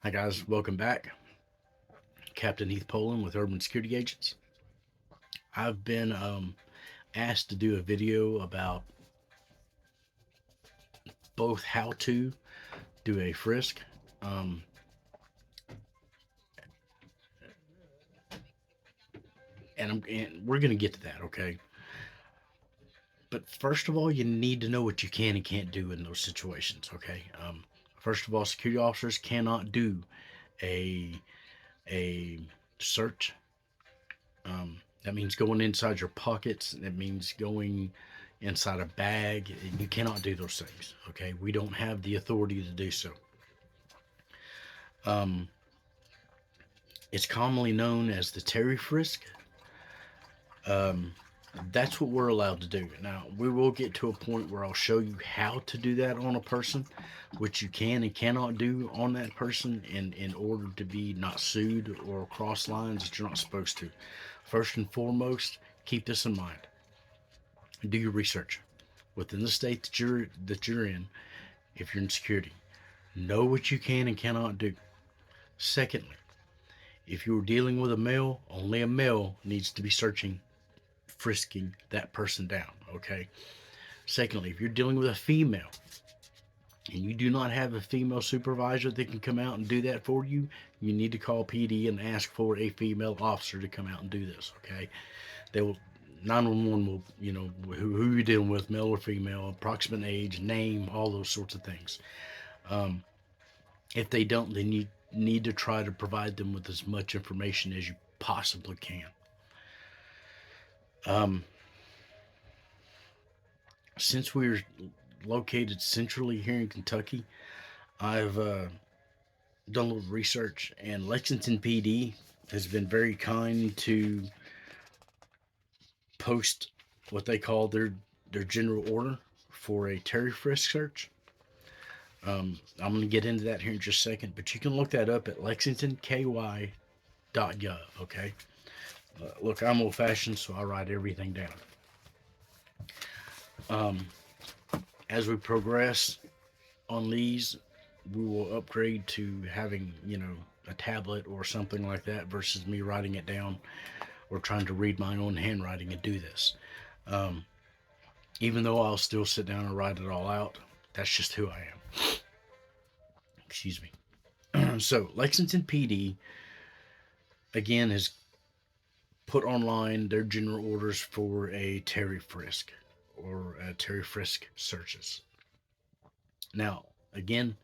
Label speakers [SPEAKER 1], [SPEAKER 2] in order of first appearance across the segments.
[SPEAKER 1] Hi guys, welcome back. Captain Heath Poland with Urban Security Agents. I've been asked to do a video about both how to do a frisk, um, and we're gonna get to that, okay? But first of all, you need to know what you can and can't do in those situations, okay? First of all, security officers cannot do a a search. That means going inside your pockets. That means going inside a bag. You cannot do those things. Okay, we don't have the authority to do so. Um, it's commonly known as the Terry Frisk. Um, that's what we're allowed to do. Now, we will get to a point where I'll show you how to do that on a person, which you can and cannot do on that person in order to be not sued or cross lines that you're not supposed to. First and foremost, keep this in mind. Do your research within the state that you're in. If you're in security, know what you can and cannot do. Secondly, if you're dealing with a male, only a male needs to be searching, frisking that person down. Okay. Secondly, if you're dealing with a female and you do not have a female supervisor that can come out and do that for you, you need to call PD and ask for a female officer to come out and do this. Okay. They will 911 will, who you're dealing with, male or female, approximate age, name, all those sorts of things. Um, if they don't, then you need to try to provide them with as much information as you possibly can. Um, since we're located centrally here in Kentucky, I've done a little research, and Lexington PD has been very kind to post what they call their general order for a Terry Frisk search. I'm going to get into that here in just a second, but you can look that up at lexingtonky.gov. Okay. Look, I'm old fashioned, so I write everything down. Um, as we progress on these, we will upgrade to having, a tablet or something like that versus me writing it down or trying to read my own handwriting and do this. Um, Even though I'll still sit down and write it all out, that's just who I am. Excuse me. So, Lexington PD, again, has put online their general orders for a Terry Frisk or Terry Frisk searches. Now, again,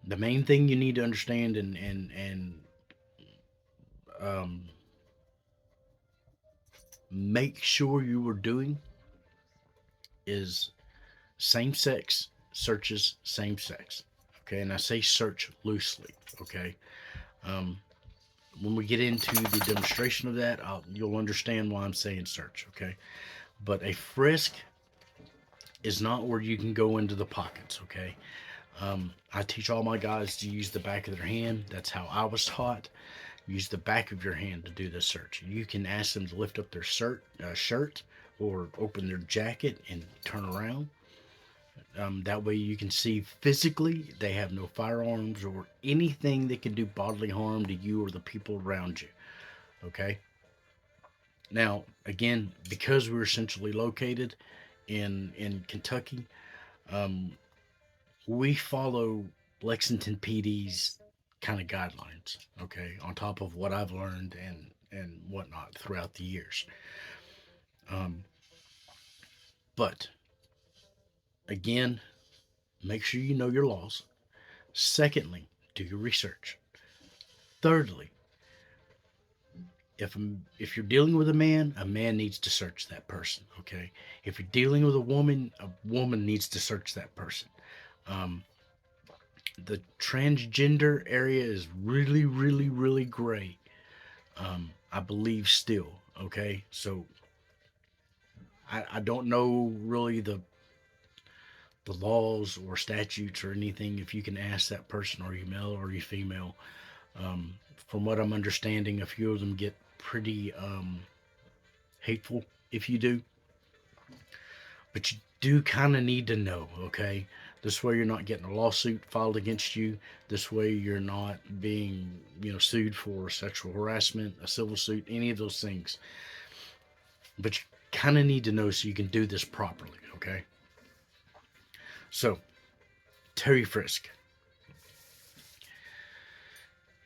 [SPEAKER 1] the main thing you need to understand and um, make sure you are doing is same sex searches, same sex. Okay, and I say search loosely. Okay, um, when we get into the demonstration of that, you'll understand why I'm saying search. Okay, but a frisk is not where you can go into the pockets. Okay, I teach all my guys to use the back of their hand. That's how I was taught. Use the back of your hand to do the search. You can ask them to lift up their shirt or open their jacket and turn around. That way you can see physically they have no firearms or anything that can do bodily harm to you or the people around you. Okay. Now, again, because we're essentially located in Kentucky, um, we follow Lexington PD's kind of guidelines. Okay, on top of what I've learned and whatnot throughout the years. Um, but again, make sure you know your laws. Secondly, do your research. Thirdly, if you're dealing with a man needs to search that person. Okay, if you're dealing with a woman needs to search that person. Um, the transgender area is really, really, really gray. I believe still. Okay, so I don't know really the laws or statutes or anything. If you can ask that person, are you male or are you female? From what I'm understanding, a few of them get pretty hateful if you do, but you do kind of need to know. Okay, This way, you're not getting a lawsuit filed against you. This way, you're not being, sued for sexual harassment, a civil suit, any of those things. But you kind of need to know so you can do this properly, okay? So, Terry Frisk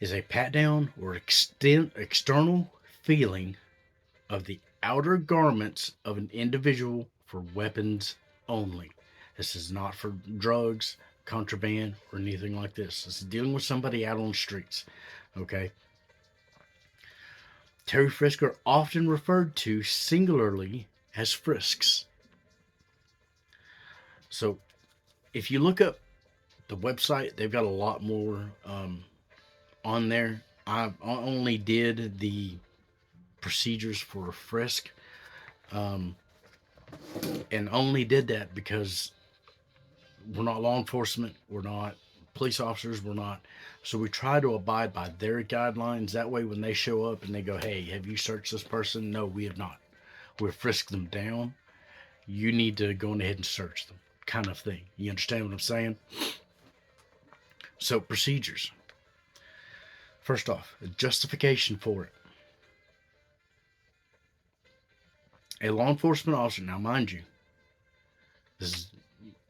[SPEAKER 1] is a pat down or external feeling of the outer garments of an individual for weapons only. This is not for drugs, contraband, or anything like this. This is dealing with somebody out on the streets. Okay? Terry Frisk are often referred to singularly as Frisks. So if you look up the website, they've got a lot more on there. I only did the procedures for Frisk, and only did that because we're not law enforcement, we're not police officers, we're not. So we try to abide by their guidelines. That way, when they show up and they go, "Hey, have you searched this person?" No, we have not. We've frisked them down. You need to go ahead and search them, kind of thing. You understand what I'm saying? So procedures. First off, a justification for it. A law enforcement officer, now mind you, this is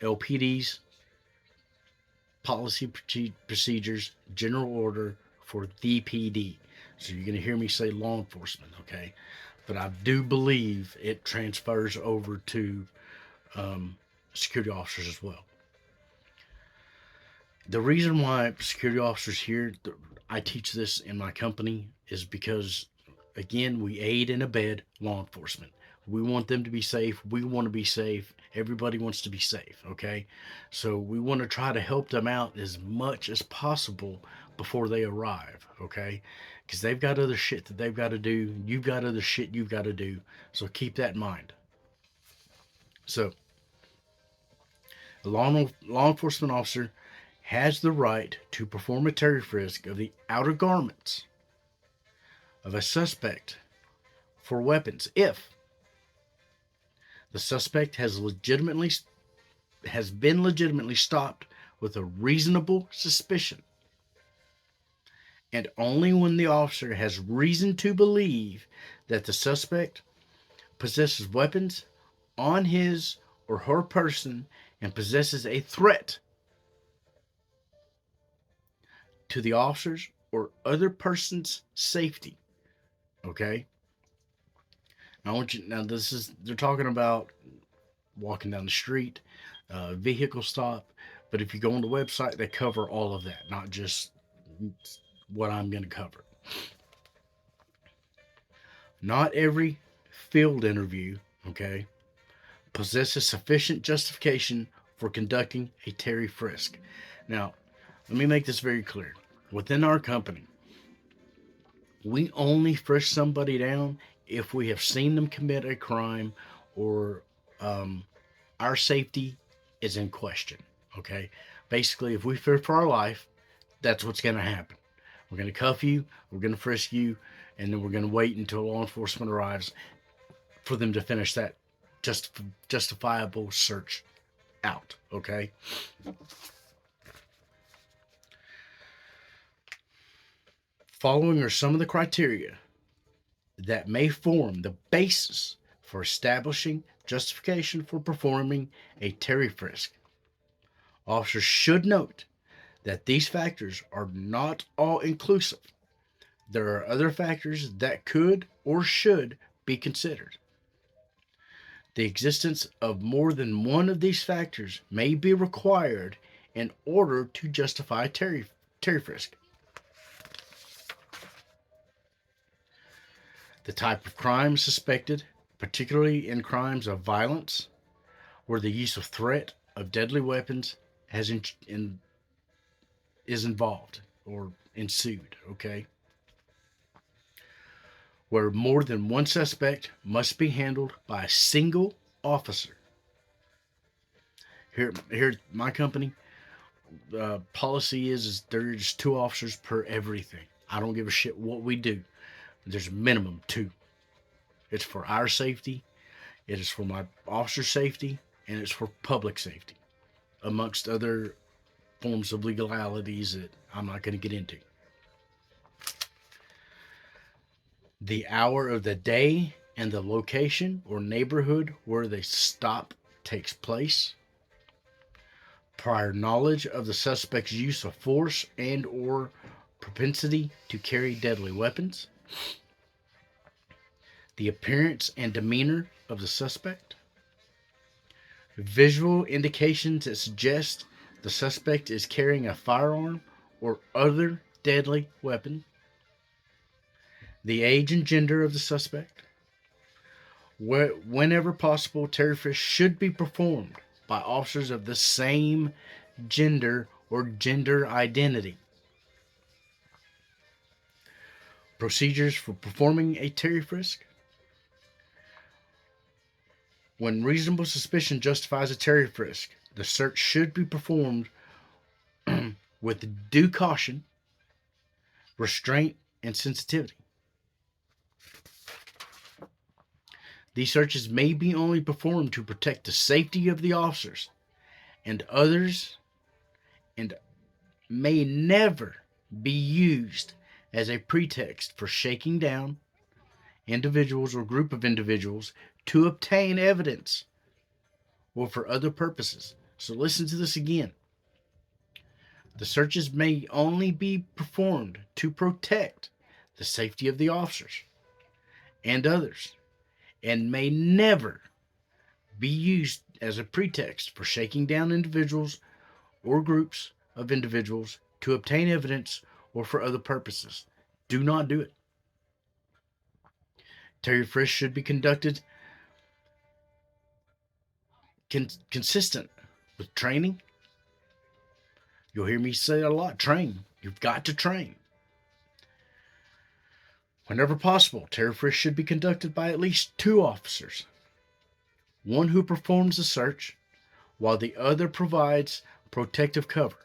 [SPEAKER 1] LPD's policy procedures, general order for the PD. So you're going to hear me say law enforcement, okay? But I do believe it transfers over to security officers as well. The reason why security officers here, I teach this in my company, is because, again, we aid and abet law enforcement. We want them to be safe. We want to be safe. Everybody wants to be safe, okay? So we want to try to help them out as much as possible before they arrive, okay? Because they've got other shit that they've got to do. You've got other shit you've got to do. So keep that in mind. So, a law enforcement officer has the right to perform a Terry frisk of the outer garments of a suspect for weapons if the suspect has been legitimately stopped with a reasonable suspicion, and only when the officer has reason to believe that the suspect possesses weapons on his or her person and possesses a threat to the officer's or other person's safety. Okay? Now they're talking about walking down the street, vehicle stop, but if you go on the website, they cover all of that, not just what I'm going to cover. Not every field interview, okay, possesses sufficient justification for conducting a Terry frisk. Now, let me make this very clear. Within our company, we only frisk somebody down if we have seen them commit a crime or our safety is in question. Okay? Basically, if we fear for our life, that's what's going to happen. We're going to cuff you, we're going to frisk you, and then we're going to wait until law enforcement arrives for them to finish that justifiable search out. Okay? Following are some of the criteria that may form the basis for establishing justification for performing a Terry frisk. Officers should note that these factors are not all inclusive. There are other factors that could or should be considered. The existence of more than one of these factors may be required in order to justify Terry frisk. The type of crime suspected, particularly in crimes of violence, where the use of threat of deadly weapons is involved or ensued, okay? Where more than one suspect must be handled by a single officer. Here at my company, policy is there's 2 officers per everything. I don't give a shit what we do. There's a minimum 2. It's for our safety, it is for my officer safety, and it's for public safety. amongst other forms of legalities that I'm not going to get into. The hour of the day and the location or neighborhood where the stop takes place. Prior knowledge of the suspect's use of force and or propensity to carry deadly weapons. The appearance and demeanor of the suspect. Visual indications that suggest the suspect is carrying a firearm or other deadly weapon. The age and gender of the suspect. Whenever possible, Terry Frisk should be performed by officers of the same gender or gender identity. Procedures for performing a Terry Frisk. When reasonable suspicion justifies a Terry Frisk, the search should be performed with due caution, restraint, and sensitivity. These searches may be only performed to protect the safety of the officers and others, and may never be used as a pretext for shaking down individuals or group of individuals to obtain evidence or for other purposes. So listen to this again. The searches may only be performed to protect the safety of the officers and others, and may never be used as a pretext for shaking down individuals or groups of individuals to obtain evidence or for other purposes. Do not do it. Terry Frisk should be conducted consistent with training. You'll hear me say a lot, train. You've got to train. Whenever possible, Terry Frisk should be conducted by at least 2 officers. One who performs the search, while the other provides protective cover.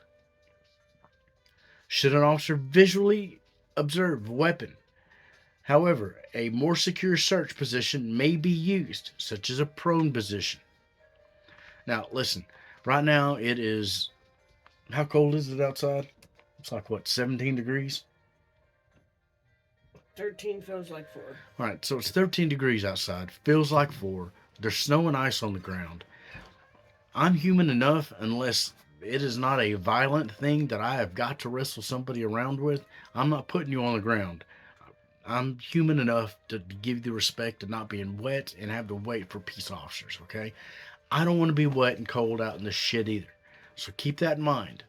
[SPEAKER 1] Should an officer visually observe a weapon, however, a more secure search position may be used, such as a prone position. Now, listen, right now it is, how cold is it outside? It's like, what, 17 degrees?
[SPEAKER 2] 13 feels like 4.
[SPEAKER 1] All right, so it's 13 degrees outside, feels like 4. There's snow and ice on the ground. I'm human enough, unless it is not a violent thing that I have got to wrestle somebody around with, I'm not putting you on the ground. I'm human enough to give you the respect of not being wet and have to wait for peace officers, okay? I don't want to be wet and cold out in this shit either. So keep that in mind.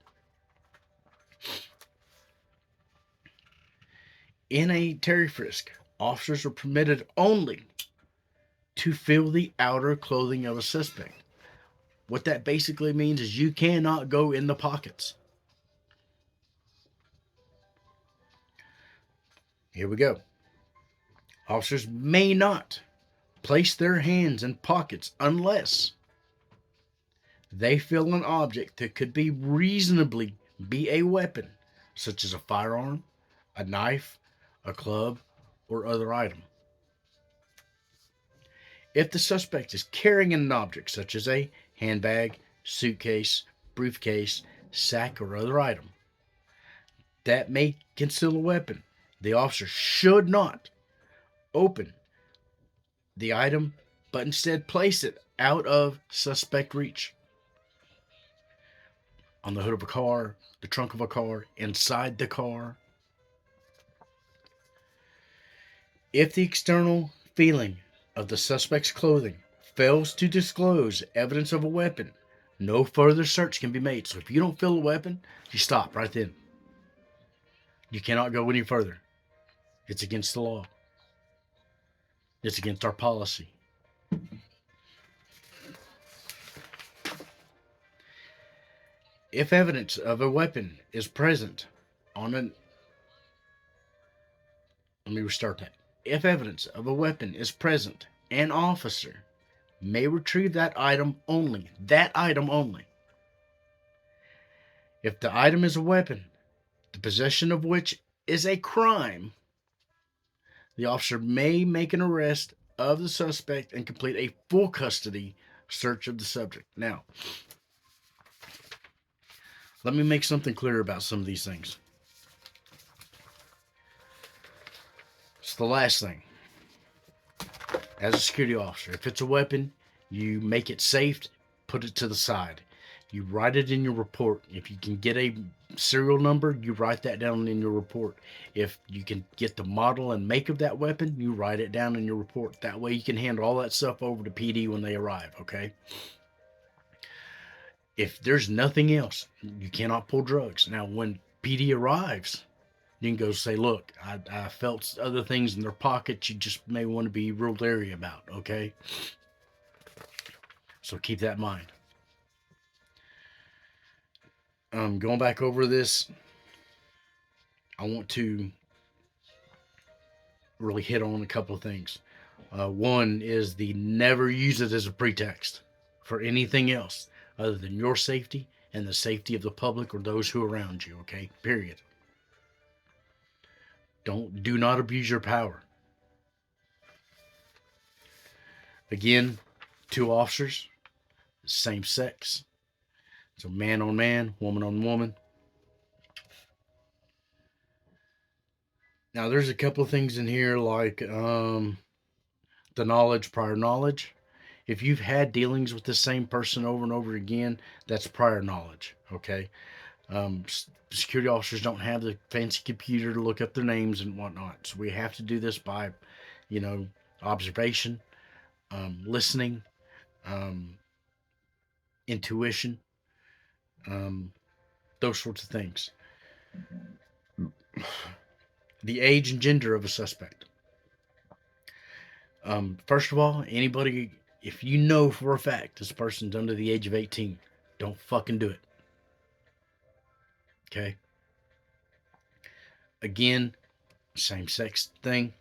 [SPEAKER 1] In a Terry Frisk, officers are permitted only to feel the outer clothing of a suspect. What that basically means is you cannot go in the pockets. Here we go. Officers may not place their hands in pockets unless they feel an object that could be reasonably be a weapon, such as a firearm, a knife, a club, or other item. If the suspect is carrying an object such as a handbag, suitcase, briefcase, sack, or other item that may conceal a weapon, the officer should not open the item, but instead place it out of suspect reach. On the hood of a car, the trunk of a car, inside the car. If the external feeling of the suspect's clothing fails to disclose evidence of a weapon, no further search can be made. So if you don't feel a weapon, you stop right then. You cannot go any further. It's against the law. It's against our policy. If evidence of a weapon is present on an... Let me restart that. If evidence of a weapon is present, an officer may retrieve that item only. That item only. If the item is a weapon, the possession of which is a crime, the officer may make an arrest of the suspect and complete a full custody search of the subject. Now, Let me make something clear about some of these things. It's the last thing. As a security officer, if it's a weapon, you make it safe, put it to the side. You write it in your report. If you can get a serial number, you write that down in your report. If you can get the model and make of that weapon, you write it down in your report. That way you can hand all that stuff over to PD when they arrive, okay? If there's nothing else, you cannot pull drugs. Now, when PD arrives, you can go say, look, I felt other things in their pockets you just may want to be real leery about, okay? So keep that in mind. Going back over this, I want to really hit on a couple of things. One is the never use it as a pretext for anything else other than your safety and the safety of the public or those who are around you, okay? Period. Do not abuse your power. Again, two officers, same sex. So man on man, woman on woman. Now there's a couple of things in here like the knowledge, prior knowledge. If you've had dealings with the same person over and over again, that's prior knowledge. Okay. Security officers don't have the fancy computer to look up their names and whatnot, so we have to do this by, observation, listening, um, intuition, um, those sorts of things. The age and gender of a suspect. First of all, anybody, if you know for a fact this person's under the age of 18, don't fucking do it. Okay? Again, same sex thing.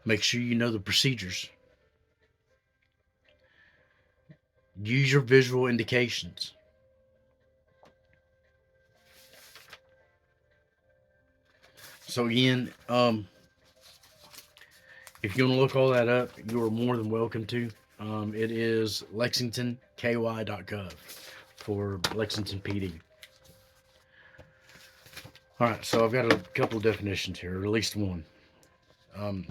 [SPEAKER 1] Make sure you know the procedures. Use your visual indications. So again, if you want to look all that up, you are more than welcome to. It is lexingtonky.gov for Lexington PD. All right, so I've got a couple of definitions here, or at least one.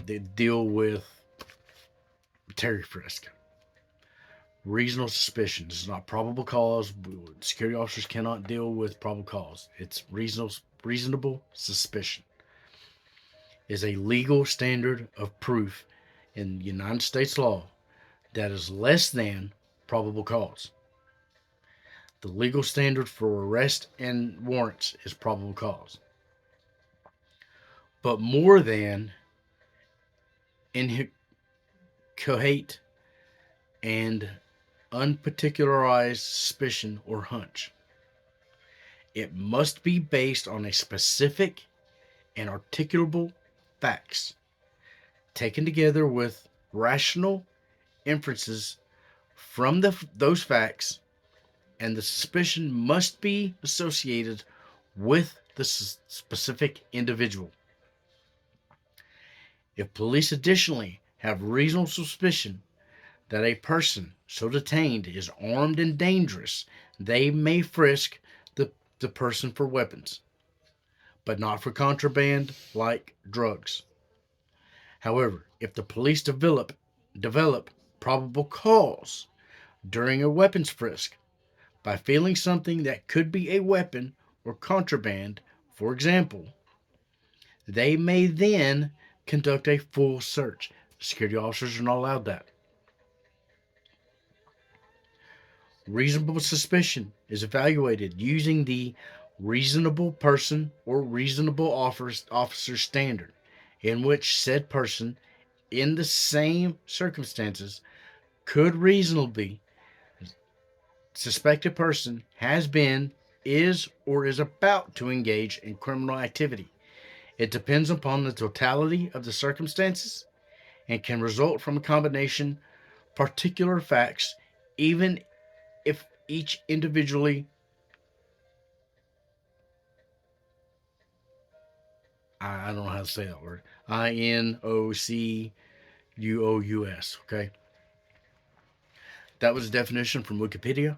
[SPEAKER 1] They deal with Terry Frisk. Reasonable suspicion. This is not probable cause. Security officers cannot deal with probable cause. It's reasonable suspicion. Is a legal standard of proof in United States law that is less than probable cause. The legal standard for arrest and warrants is probable cause. But more than inchoate and unparticularized suspicion or hunch. It must be based on a specific and articulable facts, taken together with rational inferences from those facts, and the suspicion must be associated with the specific individual. If police additionally have reasonable suspicion that a person so detained is armed and dangerous, they may frisk the person for weapons, but not for contraband like drugs. However, if the police develop probable cause during a weapons frisk by feeling something that could be a weapon or contraband, for example, they may then conduct a full search. Security officers are not allowed that. Reasonable suspicion is evaluated using the reasonable person or reasonable officer standard, in which said person, in the same circumstances, could reasonably suspect a person has been, is, or is about to engage in criminal activity. It depends upon the totality of the circumstances and can result from a combination of particular facts, even if each individually I don't know how to say that word. INOCUOUS. Okay. That was a definition from Wikipedia.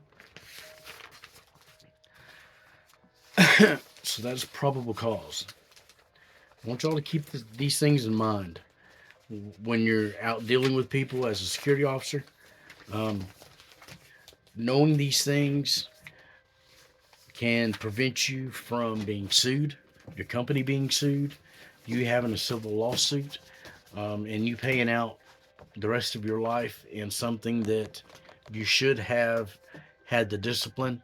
[SPEAKER 1] So that's probable cause. I want y'all to keep these things in mind when you're out dealing with people as a security officer. Um, Knowing these things can prevent you from being sued, your company being sued, you having a civil lawsuit, and you paying out the rest of your life in something that you should have had the discipline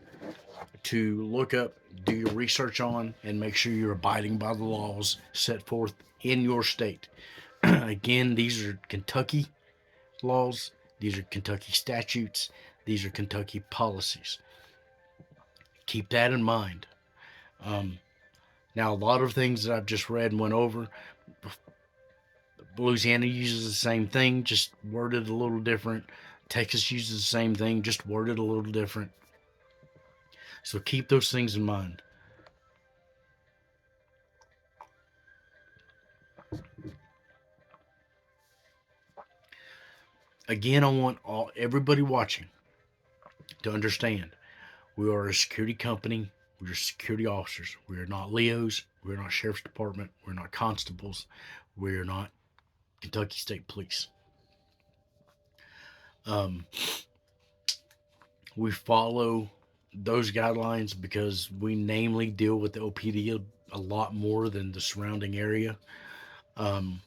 [SPEAKER 1] to look up, do your research on, and make sure you're abiding by the laws set forth in your state. Again, these are Kentucky laws, these are Kentucky statutes, these are Kentucky policies. Keep that in mind. Um, Now, a lot of things that I've just read and went over, Louisiana uses the same thing, just worded a little different. Texas uses the same thing, just worded a little different. So keep those things in mind. Again, I want everybody watching to understand we are a security company. We are security officers. We are not Leos. We're not sheriff's department. We're not constables. We're not Kentucky State Police. Um, we follow those guidelines because we namely deal with the OPD a lot more than the surrounding area. Um,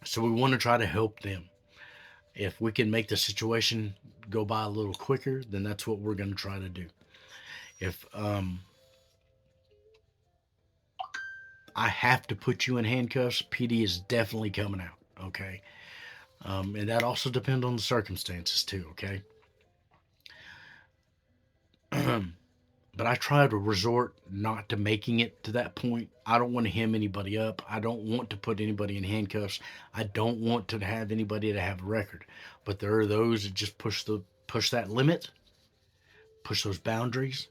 [SPEAKER 1] so we want to try to help them. If we can make the situation go by a little quicker, then that's what we're going to try to do. If I have to put you in handcuffs, PD is definitely coming out. Okay. And that also depends on the circumstances too. Okay. But I try to resort not to making it to that point. I don't want to hem anybody up. I don't want to put anybody in handcuffs. I don't want to have anybody to have a record. But there are those that just push that limit, push those boundaries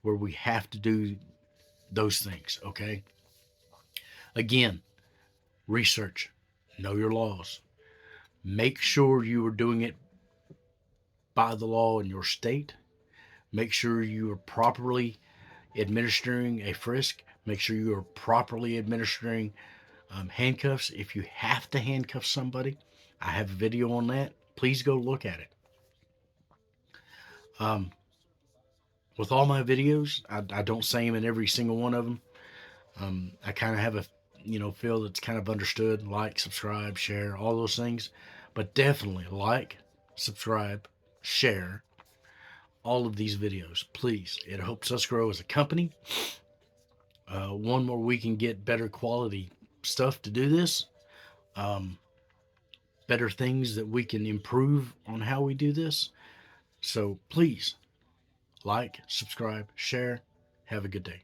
[SPEAKER 1] where we have to do those things, okay? Again, research, know your laws. Make sure you are doing it by the law in your state. Make sure you are properly administering a frisk. Make sure you are properly administering handcuffs. If you have to handcuff somebody, I have a video on that. Please go look at it. Um, with all my videos, I don't say them in every single one of them. I kind of have a feel that's kind of understood. Like, subscribe, share, all those things. But definitely like, subscribe, share all of these videos, please. It helps us grow as a company. One more, we can get better quality stuff to do this. Um, Better things that we can improve on how we do this. So please like, subscribe, share. Have a good day.